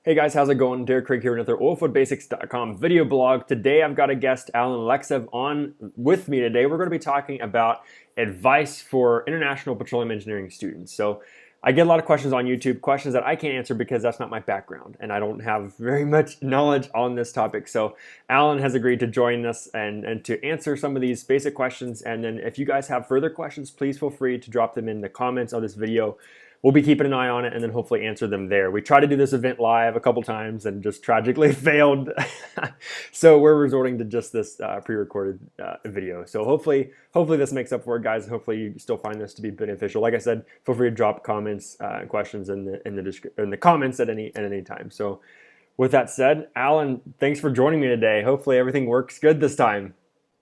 Hey guys, how's it going? Derek Craig here with another oilfieldbasics.com video blog. Today I've got a guest, Alan Alexeyev, on with me today. We're going to be talking about advice for international petroleum engineering students. So I get a lot of questions on YouTube, questions that I can't answer because that's not my background and I don't have very much knowledge on this topic. So Alan has agreed to join us and to answer some of these basic questions. And then if you guys have further questions, please feel free to drop them in the comments of this video. We'll be keeping an eye on it and then hopefully answer them there. We tried to do this event live a couple times and just tragically failed. So we're resorting to just this pre-recorded video. So hopefully this makes up for it, guys. Hopefully you still find this to be beneficial. Like I said, feel free to drop comments and questions in the comments at any time. So with that said, Alan, thanks for joining me today. Hopefully everything works good this time.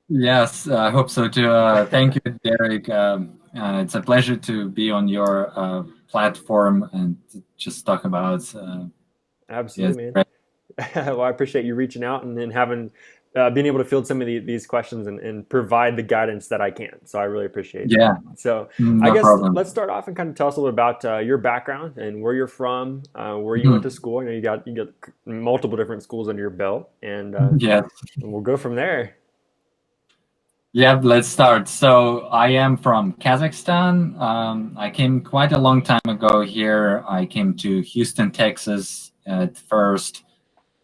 Yes, I hope so too. Thank you, Derek. It's a pleasure to be on your platform and just talk about. Absolutely, Yes, man. Well, I appreciate you reaching out and then having being able to field some of these questions and provide the guidance that I can. So I really appreciate it. yeah, So I no guess problem. let's start off and kind of tell us a little about your background and where you're from, where you went to Mhm. school. I know you got multiple different schools under your belt, and Yes, we'll go from there. yeah. Let's start. So I am from Kazakhstan. I came quite a long time ago here. I came to Houston, Texas at first.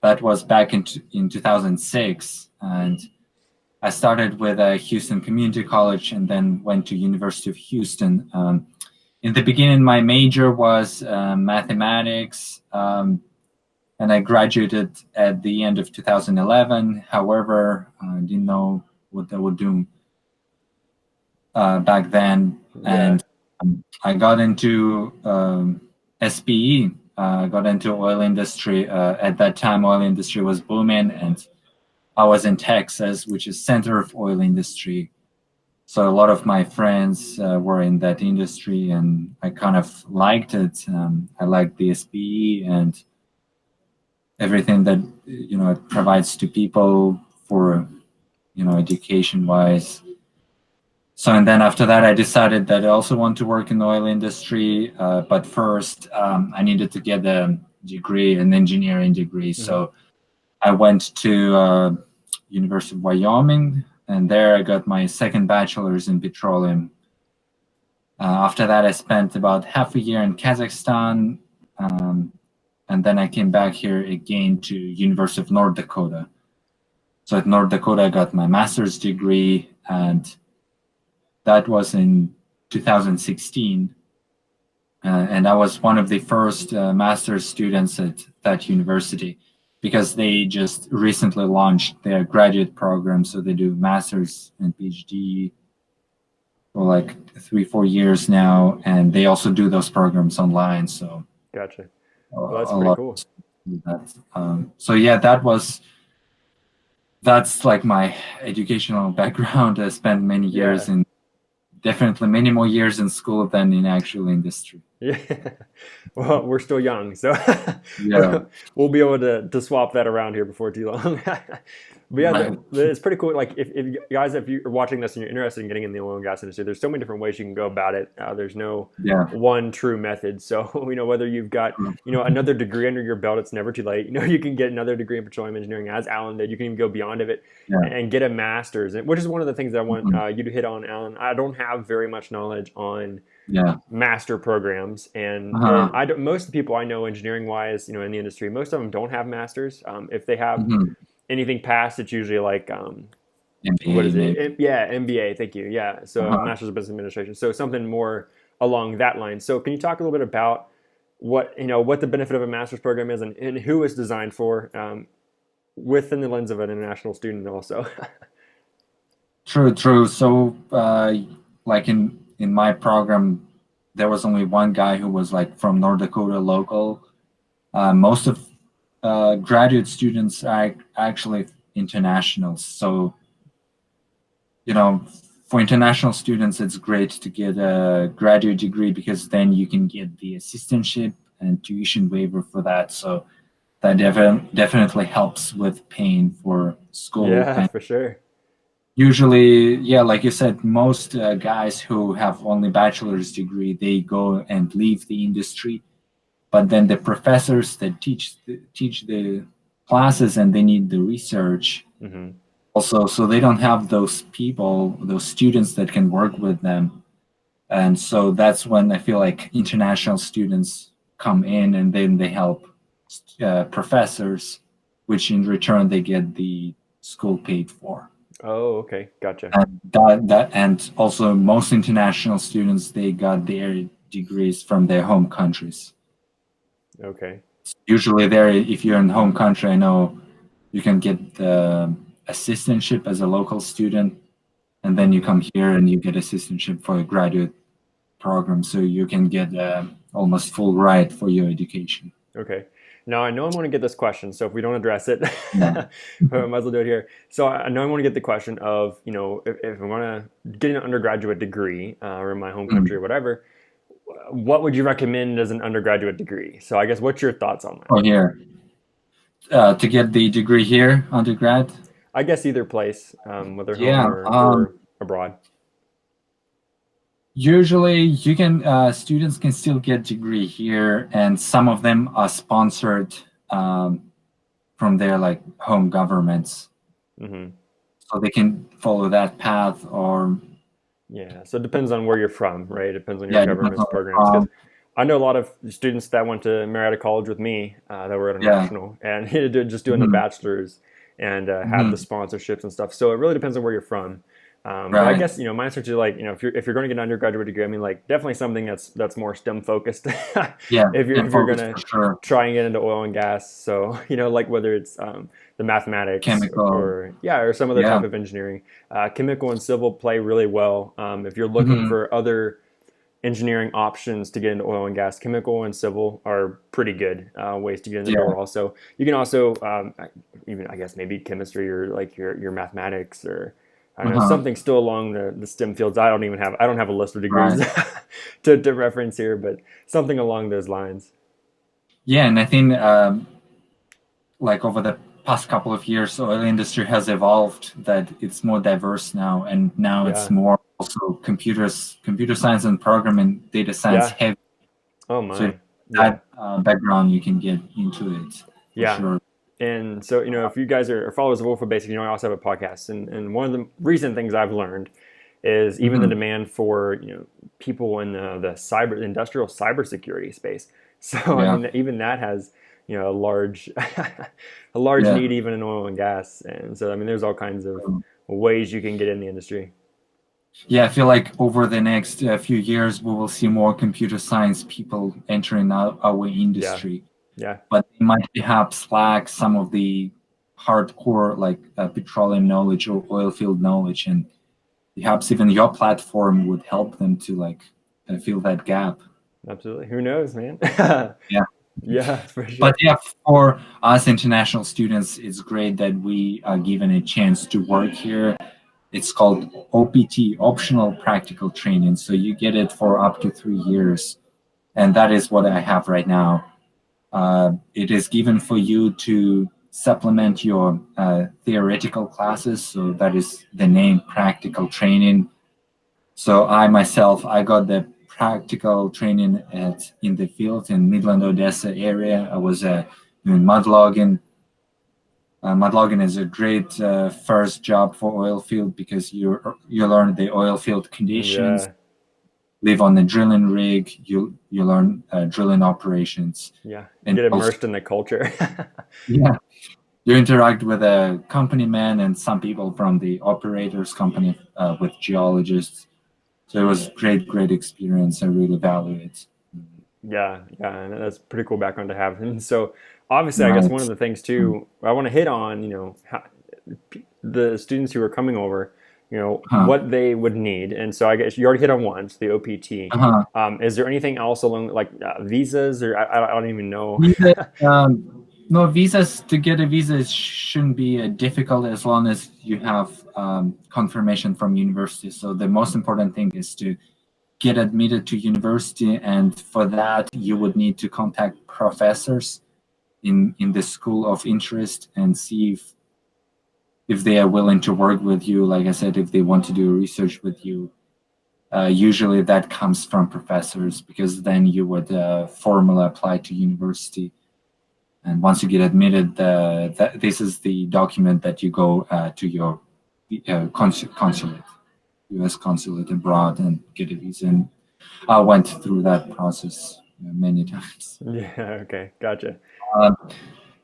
That was back in 2006, and I started with Houston Community College and then went to University of Houston. In the beginning, my major was mathematics, and I graduated at the end of 2011. However, I didn't know what I would do back then, Yeah, and I got into SPE. Got into oil industry. At that time, oil industry was booming, and I was in Texas, which is center of oil industry. So a lot of my friends were in that industry, and I kind of liked it. I liked the SPE and everything that it provides to people for education wise. So and then after that, I decided that I also want to work in the oil industry. But first, I needed to get a degree, an engineering degree. hmm So I went to University of Wyoming, and there I got my second bachelor's in petroleum. After that, I spent about half a year in Kazakhstan, um, and then I came back here again to University of North Dakota. So at North Dakota, I got my master's degree, and that was in 2016. And I was one of the first master's students at that university because they just recently launched their graduate program. So they do master's and PhD for like 3-4 years now, and they also do those programs online. So gotcha. Well, that's a pretty lot cool. of that. So yeah, that's like my educational background. I spent many years Yeah. in definitely many more years in school than in actual industry. Yeah. Well, we're still young, so Yeah, we'll be able to swap that around here before too long. But yeah, right. it's pretty cool. Like if you guys, if you're watching this and you're interested in getting in the oil and gas industry, there's so many different ways you can go about it. There's no Yeah. one true method. So whether you've got another degree under your belt, it's never too late. You can get another degree in petroleum engineering, as Alan did. You can even go beyond of it Yeah. and get a master's, which is one of the things that I want Mhm. you to hit on, Alan. I don't have very much knowledge on Yeah. master programs and Uh-huh. I don't, most of the people I know engineering wise in the industry, most of them don't have masters. If they have Mhm. anything past, it's usually like what MBA is it? maybe. Yeah, MBA, thank you. Yeah, so Uh-huh. master's of business administration, so something more along that line. So can you talk a little bit about what the benefit of a master's program is and who it's designed for, within the lens of an international student also. True, true. So like in my program, there was only one guy who was like from North Dakota local. Most of graduate students are actually internationals. So, for international students, it's great to get a graduate degree because then you can get the assistantship and tuition waiver for that. So that definitely helps with paying for school. Yeah, And for sure. usually, yeah, like you said, most guys who have only bachelor's degree, they go and leave the industry but then the professors that teach the classes and they need the research also, so they don't have those people, those students that can work with them. And so that's when I feel like international students come in, and then they help professors, which in return they get the school paid for. Oh, okay, gotcha. And and also most international students, they got their degrees from their home countries. Okay. Usually there, if you're in home country, I know you can get the assistantship as a local student, and then you come here and you get assistantship for a graduate program, so you can get almost full ride for your education. Okay. Now I know I'm going to get this question, so if we don't address it, Yeah. I might as well do it here. So I know I want to get the question of, if I want to get an undergraduate degree or in my home country or whatever, what would you recommend as an undergraduate degree? So I guess what's your thoughts on that? Oh, here. To get the degree here, undergrad? I guess either place, whether Yeah. home or abroad. Usually you can, students can still get degree here, and some of them are sponsored from their like home governments. So they can follow that path, or yeah, so it depends on where you're from, right? It depends on your government's programs. Because I know a lot of students that went to Marietta College with me that were international and just doing the bachelor's and have the sponsorships and stuff. So it really depends on where you're from. But I guess my answer to if you're going to get an undergraduate degree, I mean definitely something that's more STEM focused. If you're going to try and get into oil and gas, so whether it's the mathematics, chemical, or some other type of engineering, chemical and civil play really well. If you're looking for other engineering options to get into oil and gas, chemical and civil are pretty good ways to get in the door. Also, you can also even I guess maybe chemistry or like your mathematics or I don't know, something still along the STEM fields. I don't have a list of degrees to reference here, but something along those lines. Yeah, and I think like over the past couple of years, the oil industry has evolved, that it's more diverse now, and now it's more also computer science and programming, data science heavy. Oh my! So that background, you can get into it. For sure. And so, if you guys are followers of Oilfield Basics, I also have a podcast. And one of the recent things I've learned is even the demand for, people in the industrial cybersecurity space. So, I mean, even that has, a large, need even in oil and gas. And so, I mean, there's all kinds of ways you can get in the industry. Yeah, I feel like over the next few years, we will see more computer science people entering our industry. Yeah. But they might perhaps lack some of the hardcore like petroleum knowledge or oil field knowledge, and perhaps even your platform would help them to like fill that gap. Absolutely. Who knows, man? Yeah, for sure. But yeah, for us international students, it's great that we are given a chance to work here. It's called OPT, Optional Practical Training. So you get it for up to 3 years. And that is what I have right now. It is given for you to supplement your theoretical classes. So that is the name, practical training. So I got the practical training in the field in Midland, Odessa area. I was doing mud logging. Mud logging is a great first job for oil field because you learn the oil field conditions. Yeah. Live on the drilling rig, you learn drilling operations. Yeah, and get immersed in the culture. Yeah, you interact with a company man and some people from the operators company with geologists. So it was great experience. I really value it. Yeah, and that's a pretty cool background to have. And so, obviously, I guess one of the things too I want to hit on, the students who are coming over, what they would need. And so I guess you already hit on one, so the OPT. Is there anything else along like visas, or I don't even know? No, visas. To get a visa shouldn't be difficult as long as you have confirmation from university. So the most important thing is to get admitted to university, and for that you would need to contact professors in the school of interest and see if they are willing to work with you. Like I said, if they want to do research with you. Usually that comes from professors, because then you would formally apply to university. And once you get admitted, this is the document that you go to your consulate, U.S. consulate abroad, and get a visa. And I went through that process many times. Yeah. Okay. Gotcha. Uh,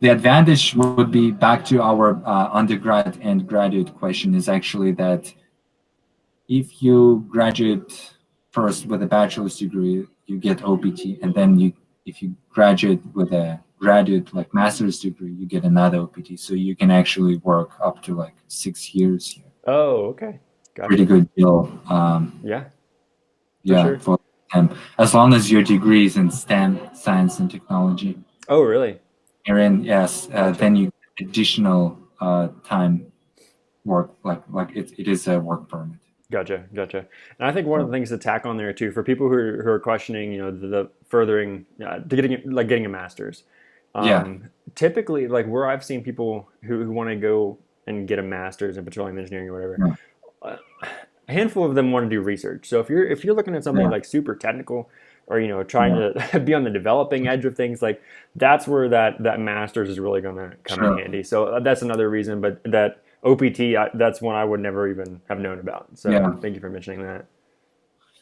the advantage would be, back to our undergrad and graduate question, is actually that if you graduate first with a bachelor's degree, you get OPT, and then if you graduate with a graduate like master's degree, you get another OPT. So you can actually work up to like 6 years here. Oh, okay. Pretty Gotcha. good deal. Yeah, for Yeah, sure. for as long as your degree is in STEM, science and technology. Oh, really? Aaron, yes, Gotcha. then you get additional time work, like it is a work permit. Gotcha, gotcha. And I think one of the things to tack on there too, for people who are questioning, the furthering to getting a master's, Yeah, typically like where I've seen people who want to go and get a master's in petroleum engineering or whatever, yeah, uh, a handful of them want to do research. So if you're looking at something yeah, like super technical, or trying yeah. to be on the developing edge of things, like that's where that master's is really going to come in Sure. handy. So that's another reason. But that OPT, that's one I would never even have known about. So Yeah. thank you for mentioning that.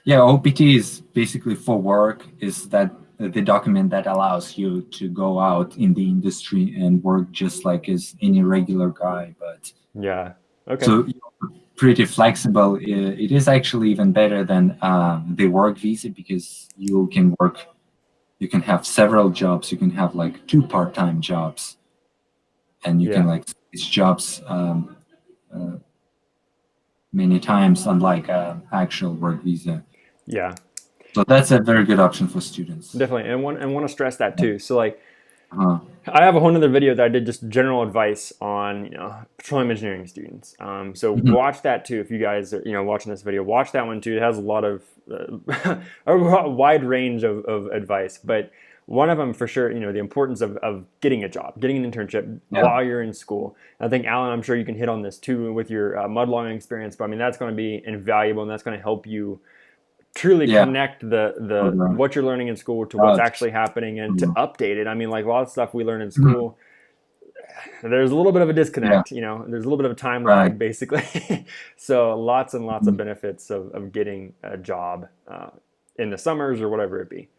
Yeah, OPT is basically for work, is that the document that allows you to go out in the industry and work just like as any regular guy. But Yeah. Okay. so pretty flexible. It is actually even better than the work visa, because you can have several jobs. You can have like two part-time jobs, and you can Yeah. like switch jobs uh, many times, unlike actual work visa. Yeah. So that's a very good option for students. Definitely. And want to stress that too. So like Uh, I have a whole other video that I did just general advice on petroleum engineering students. So mhm. watch that too if you guys are watching this video. Watch that one too. It has a lot of a wide range of advice, but one of them for sure. The importance of getting a job, getting an internship Yeah, while you're in school. I think Alan, I'm sure you can hit on this too with your mud logging experience. But I mean that's going to be invaluable and that's going to help you truly yeah. connect the For what you're learning in school to what's jobs. actually happening and to Mhm. update it. I mean, like a lot of stuff we learn in school, there's a little bit of a Yeah, disconnect. There's a little bit of a time right. lag, basically. So lots and lots of Mhm. benefits of getting a job in the summers or whatever it be.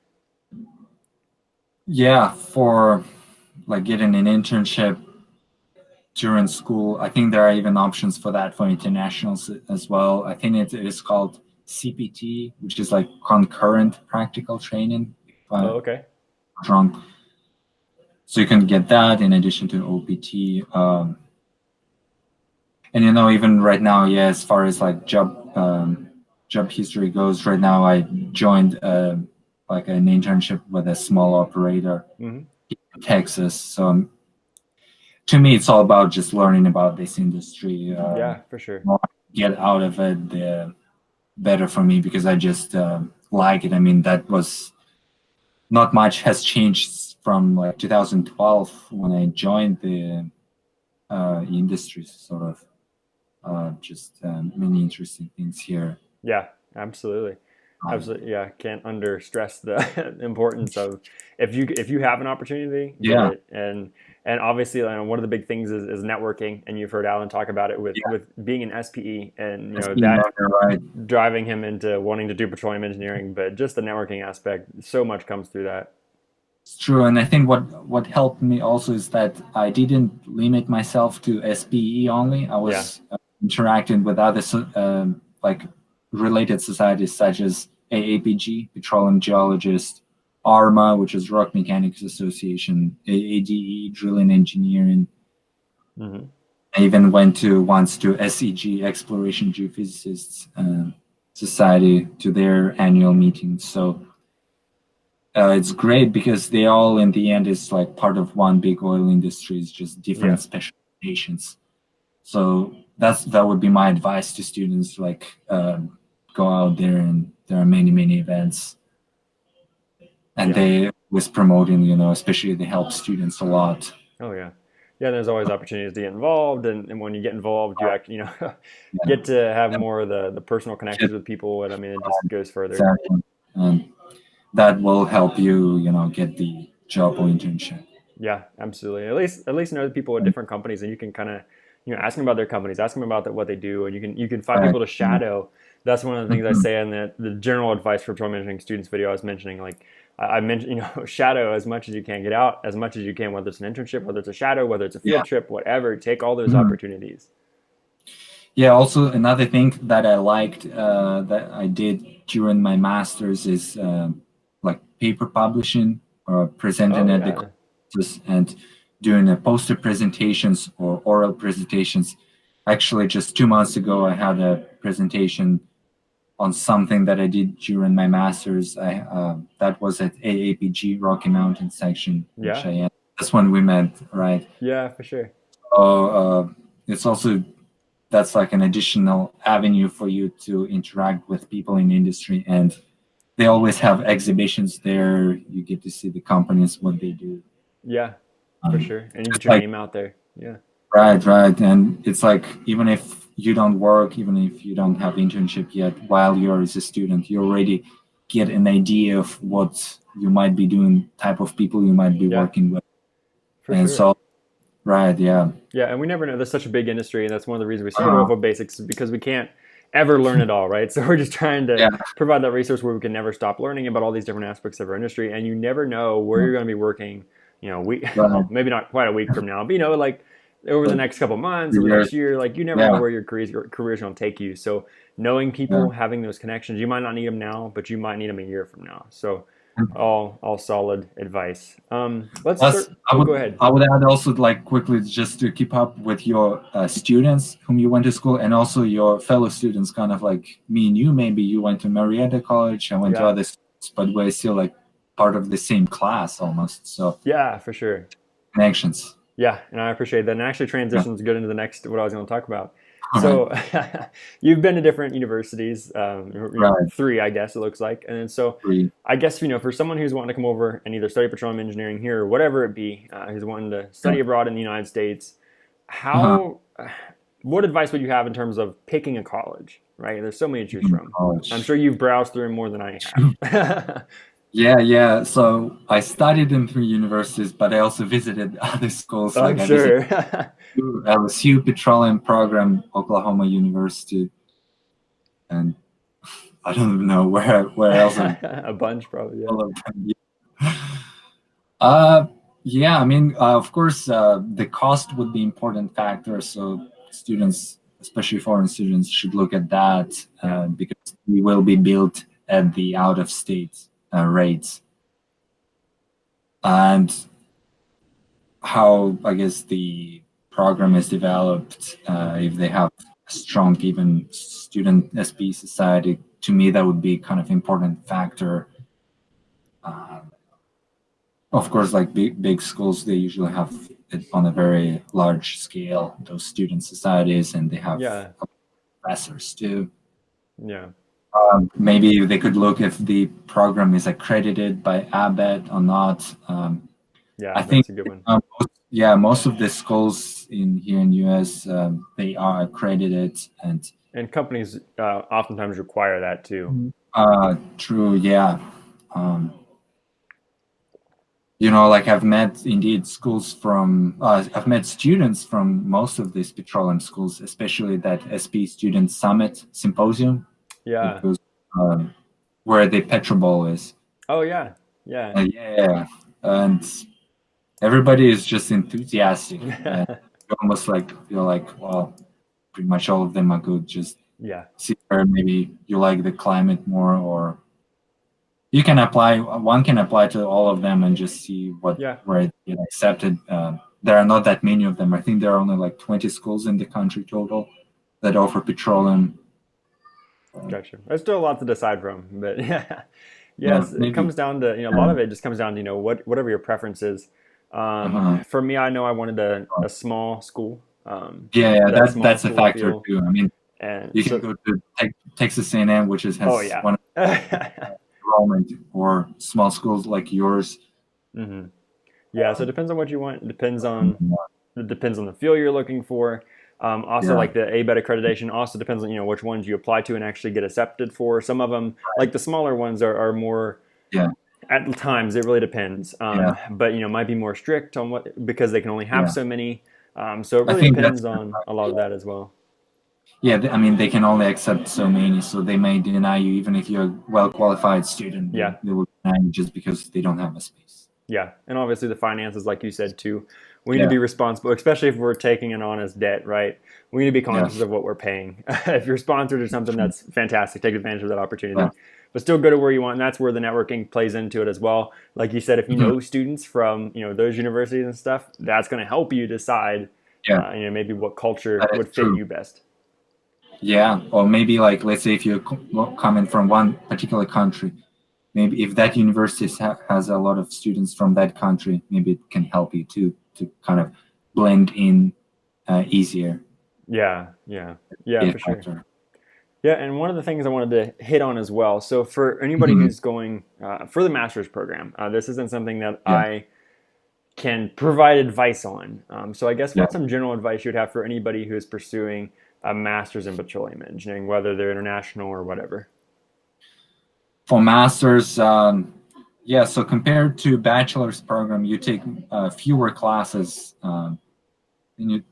Yeah, for like getting an internship during school, I think there are even options for that for internationals as well. I think it is called CPT, which is like concurrent practical training, if Oh, I'm okay. not wrong. So you can get that in addition to OPT. And even right now, yeah, as far as like job history goes, right now I joined like an internship with a small operator Hmm. in Texas. So to me, it's all about just learning about this industry. Yeah, for sure. The more I get out of it, the better for me, because I just like it. I mean, that was not much has changed from like 2012 when I joined the industry. Sort of just many interesting things here. Yeah, absolutely. Um, Absolutely. Yeah, can't under stress the importance of if you have an opportunity, get yeah, it. And obviously, one of the big things is networking, and you've heard Alan talk about it with yeah, being an SPE, and that's being that there, right. driving him into wanting to do petroleum engineering. But just the networking aspect, so much comes through that. It's true, and I think what helped me also is that I didn't limit myself to SPE only. I Yeah. was interacting with other like related societies such as AAPG, Petroleum Geologist, ARMA, which is Rock Mechanics Association, AADE, Drilling Engineering. Hmm. I even went to once to SEG, Exploration Geophysicists Society, to their annual meetings. So it's great because they all in the end is like part of one big oil industry. It's just Yeah. different specializations. So that would be my advice to students, like go out there, and there are many events, and Yeah. they was promoting, especially they help students a lot. Oh yeah. Yeah, there's always opportunities to get involved, and when you get involved, you actually, Yeah, get to have more of the personal connections with people, and I mean, it just goes further. exactly. And that will help you, get the job or internship. Yeah, absolutely. At least know the people at different companies, and you can kind of, ask them about their companies, ask them about what they do, and you can find Right. people to shadow. That's one of the things I Mhm. say in the general advice for petroleum engineering students video I was mentioning. Like I mentioned, shadow as much as you can, get out as much as you can, whether it's an internship, whether it's a shadow, whether it's a Yeah. field trip, whatever. Take all those Mhm. opportunities. Yeah. Also, another thing that I liked that I did during my master's is like paper publishing or presenting Oh at the yeah, conferences and doing poster presentations or oral presentations. Actually, just 2 months ago, I had a presentation on something that I did during my master's. That was at AAPG Rocky Mountain section, which yeah, I that's when we met, right? yeah, for sure. So it's also that's like an additional avenue for you to interact with people in the industry, and they always have exhibitions there. You get to see the companies what they do. Yeah, for Um, sure. And you get just your like name out there. Yeah. right, and it's like even if you don't work, even if you don't have internship yet, while you're as a student, you already get an idea of what you might be doing, type of people you might be Yeah, working with, for and sure. so right, yeah, Yeah, and we never know. There's such a big industry, and that's one of the reasons we started uh, Oilfield Basics, is because we can't ever learn it all, right? So we're just trying to yeah, provide that resource where we can never stop learning about all these different aspects of our industry, and you never know where yeah, you're going to be working. We right, well, maybe not quite a week from now, but like over the but next couple months, over the years, next year, like you never know yeah, where your career's going to take you. So knowing yeah. people, having those connections, you might not need them now, but you might need them a year from now. So all solid advice. Let's Plus, start. Oh, go ahead. I would add also like quickly just to keep up with your students whom you went to school and also your fellow students, kind of like me and you. Maybe you went to Marietta College, I went to Yeah, other schools, but we're still like part of the same class almost. So yeah, for sure. connections. Yeah, and I appreciate that. And actually Yeah. transitions good into the next what I was going to talk about. All right. So you've been to different universities, Right. three, I guess it looks like. And so Agree. I guess for someone who's wanting to come over and either study petroleum engineering here or whatever it be, who's wanting to Yeah. study abroad in the United States, Uh-huh. how, what advice would you have in terms of picking a college? Right, there's so many to choose In from. I'm college. sure you've browsed through more than I have. Yeah, yeah. So I studied in three universities, but I also visited other schools. I'm Like I visited sure. LSU Petroleum Program, Oklahoma University, and I don't even know where else. A bunch, probably. Yeah. All of them. Yeah. Uh, yeah. I mean, of course, the cost would be important factor. So students, especially foreign students, should look at that Yeah. because we will be built at the out of state rates and how I guess the program is developed. If they have a strong even student SP society, to me that would be kind of important factor. Uh, Of course, like big schools, they usually have it on a very large scale, those student societies, and they have Yeah. professors too. Yeah. Maybe they could look if the program is accredited by ABET or not. I Yeah, think, that's a good one. yeah, most of the schools in here in US, they are accredited, and And companies oftentimes require that too. true, yeah. Um, like I've met indeed schools from, I've met students from most of these petroleum schools, especially that SP Student Summit Symposium that Yeah. goes where the Petrobol is. Oh yeah. Yeah. Yeah, and everybody is just enthusiastic. And you almost like feel like, well, pretty much all of them are good. Just Yeah. see where maybe you like the climate more, or you can apply one can apply to all of them and just see Yeah. where they get accepted. There are not that many of them. I think there are only like 20 schools in the country total that offer petroleum. Gotcha. There's still a lot to decide from, but yeah. Yeah, Yes, it maybe. comes down to, a lot of it just comes down to, whatever your preference is. Uh-huh. For me, I know I wanted a small school. Yeah, yeah, That small that's a school factor feel. too. I mean, And you can so, go to Texas A&M, which oh has yeah. one of the enrollment, or small schools like yours. hmm Yeah. So it depends on what you want. It depends on it depends on the field you're looking for. Also, Yeah. like the ABET accreditation also depends on, you know, which ones you apply to and actually get accepted for. Some of them, like the smaller ones, are more, Yeah. at times it really depends. Yeah. But you know, might be more strict on what, because they can only have Yeah. so many. So it I really think that's depends on a lot of that as well. yeah. I mean, they can only accept so many, so they may deny you even if you're a well qualified student. Yeah. They will deny you just because they don't have a space. Yeah, and obviously the finances, like you said too, we need to Yeah. be responsible, especially if we're taking an honest debt, right? We need to be conscious Yes. of what we're paying. If you're sponsored or something, that's fantastic. Take advantage of that Yeah. opportunity, but still go to where you want. And that's where the networking plays into it as well. Like you said, if you Mhm. know students from, you know, those universities and stuff, that's going to help you decide, Yeah. you know, maybe what culture That is would fit true. you best. Yeah. Or maybe like let's say if you're coming from one particular country, maybe if that university has a lot of students from that country, maybe it can help you to kind of blend in easier. Yeah, yeah, yeah, Yeah, for sure. factor. Yeah, and one of the things I wanted to hit on as well. So for anybody Mhm. who's going for the master's program, this isn't something that Yeah. I can provide advice on. So I guess Yeah. what's some general advice you'd have for anybody who's pursuing a master's in petroleum engineering, whether they're international or whatever? For masters, yeah. So compared to bachelor's program, you take fewer classes, and you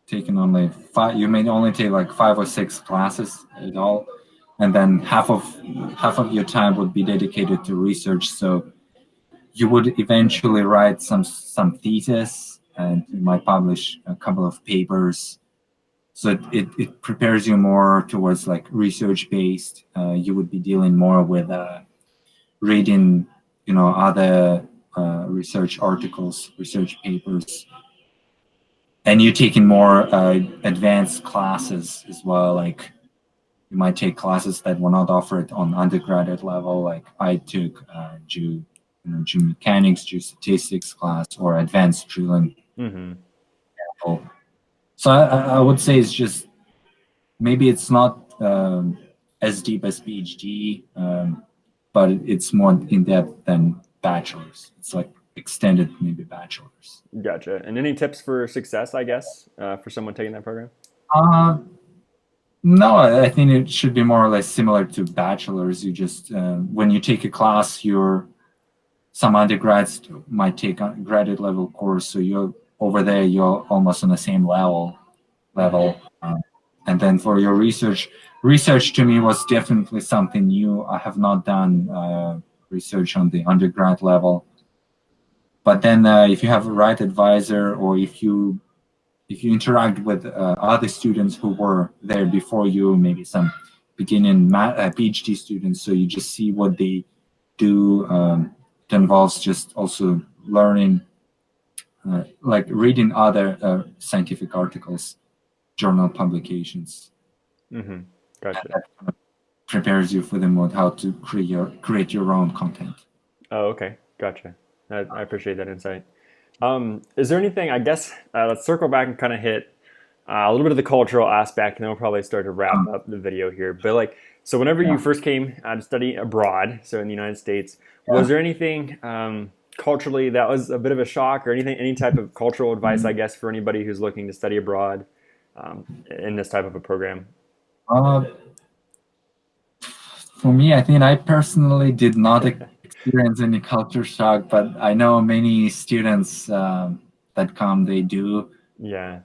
taking only five. You may only take like 5 or 6 classes at all, and then half of your time would be dedicated to research. So you would eventually write some thesis, and you might publish a couple of papers. So it prepares you more towards like research based. You would be dealing more with reading, other research articles, research papers, and you're taking more advanced classes as well. Like you might take classes that were not offered on undergraduate level. Like I took geomechanics, geostatistics class, or advanced drilling. Mm-hmm. So I would say it's just maybe it's not as deep as PhD, but it's more in depth than bachelor's. It's like extended maybe bachelor's. Gotcha. And any tips for success, I guess, for someone taking that program? Uh, no, I think it should be more or less similar to bachelor's. You just when you take a class, some undergrads might take a graduate level course, so you're over there. You're almost on the same level. Mm-hmm. level. And then for your research to me was definitely something new. I have not done research on the undergrad level. But then if you have a right advisor, or if you interact with other students who were there before you, maybe some beginning PhD students, so you just see what they do. It involves just also learning, like reading other scientific articles, journal publications. Mm-hmm. Gotcha. That prepares you for the mode how to create your own content. Oh, okay. Gotcha. I appreciate that insight. Is there anything, I guess, let's circle back and kind of hit a little bit of the cultural aspect, and then we'll probably start to wrap Um, up the video here. But like, so whenever you yeah, first came to study abroad, so in the United States, was yeah. there anything culturally that was a bit of a shock, or anything, any type of cultural advice, I Mm. guess, for anybody who's looking to study abroad in this type of a program? Uh, for me, I think I personally did not experience any culture shock, but I know many students that come, they do Yeah.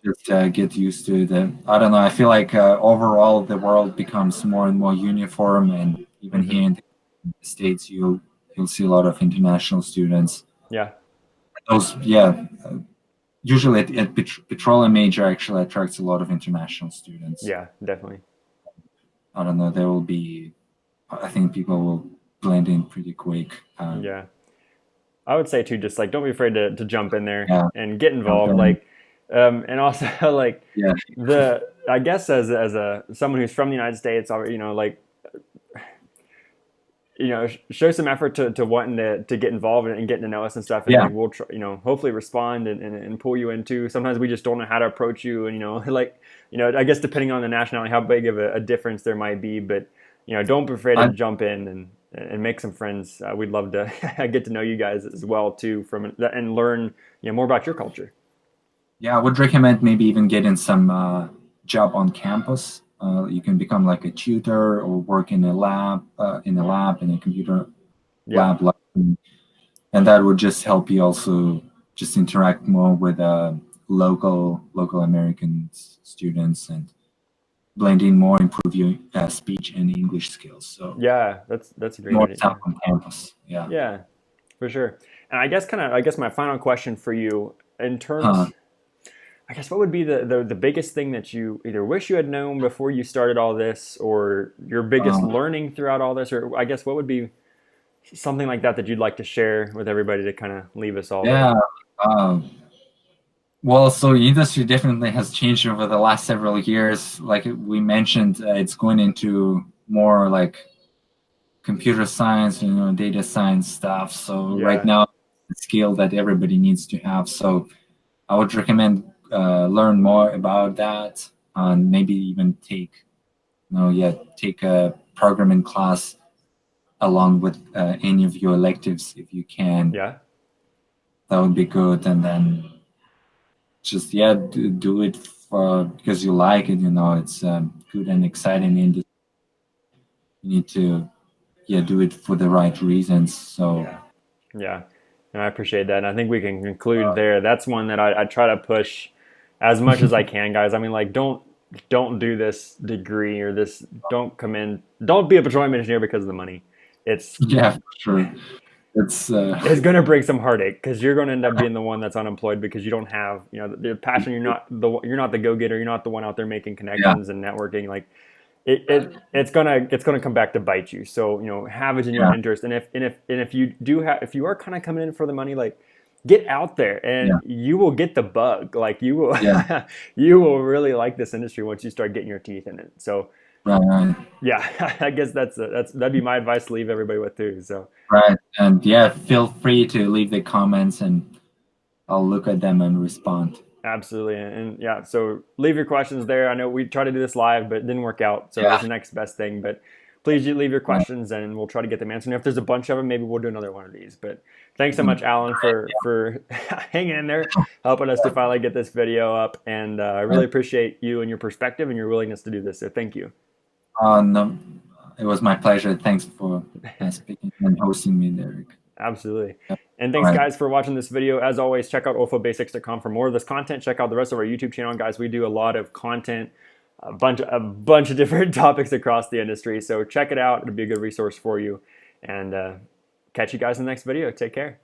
just get used to it. I don't know. I feel like overall the world becomes more and more uniform, and even Hmm. here in the States, you'll see a lot of international students. Yeah. Those, yeah, usually at petroleum major actually attracts a lot of international students. Yeah. Definitely. I don't know. There will be. I think people will blend in pretty quick. Yeah. I would say too, just like don't be afraid to jump in there Yeah, and get jump involved. in. Like, and also like Yeah, the I guess as a someone who's from the United States, you know, like you know, show some effort to wanting to get involved and getting to know us and stuff, and yeah. like we'll try, you know, hopefully respond and pull you into. Sometimes we just don't know how to approach you, and you know, like you know, I guess depending on the nationality, how big of a difference there might be, but you know, don't be afraid to I, jump in and make some friends. We'd love to get to know you guys as well too, from and learn you know more about your culture. Yeah, I would recommend maybe even getting some job on campus. You can become like a tutor or work in a lab, in a computer Yeah. lab, and that would just help you also just interact more with local American students and blend in more, improve your speech and English skills. So Yeah, that's a great more idea. time on campus. Yeah. Yeah, for sure. And I guess my final question for you in Huh. terms, I guess what would be the biggest thing that you either wish you had known before you started all this, or your biggest Uh, learning throughout all this, or I guess what would be something like that that you'd like to share with everybody to kind of leave us all with? yeah. Um, well, so industry definitely has changed over the last several years. Like we mentioned, it's going into more like computer science, data science stuff. So right Yeah, now, the skill that everybody needs to have. So I would recommend learn more about that, and maybe even take a programming class along with any of your electives if you can. yeah, That would be good. And then just do it for because you like it. It's good and exciting industry. You need to do it for the right reasons. So yeah. And I appreciate that. And I think we can conclude there. That's one that I try to push as much as I can, guys. I mean, like, don't do this degree or this. Don't come in. Don't be a petroleum engineer because of the money. It's yeah, for sure. It's it's going to bring some heartache because you're going to end up being the one that's unemployed because you don't have the passion. You're not the go getter. You're not the one out there making yeah, connections and networking. Like it's gonna come back to bite you. So have a genuine yeah, interest, and if you do have if you are kind of coming in for the money, like get out there yeah, and you will get the bug. Like you will yeah. you will really like this industry once you start getting your teeth in it. So Right, right, yeah, I guess that'd be my advice to leave everybody with too. So right. And yeah, feel free to leave the comments, and I'll look at them and respond. absolutely, and yeah, so leave your questions there. I know we tried to do this live, but it didn't work out. So it was Yeah, the next best thing. But please leave your right. questions, and we'll try to get them answered. And if there's a bunch of them, maybe we'll do another one of these. But thanks so Mhm. much, Alan, for hanging in there, helping us to finally get this video up. And I Right. really appreciate you and your perspective and your willingness to do this. So thank you. No, it was my pleasure. Thanks for speaking and hosting me, Derek. Absolutely. Yep. And All thanks, right. guys, for watching this video. As always, check out ofobasics.com for more of this content. Check out the rest of our YouTube channel, guys. We do a lot of content, a bunch of different topics across the industry. So check it out. It'll be a good resource for you. And catch you guys in the next video. Take care.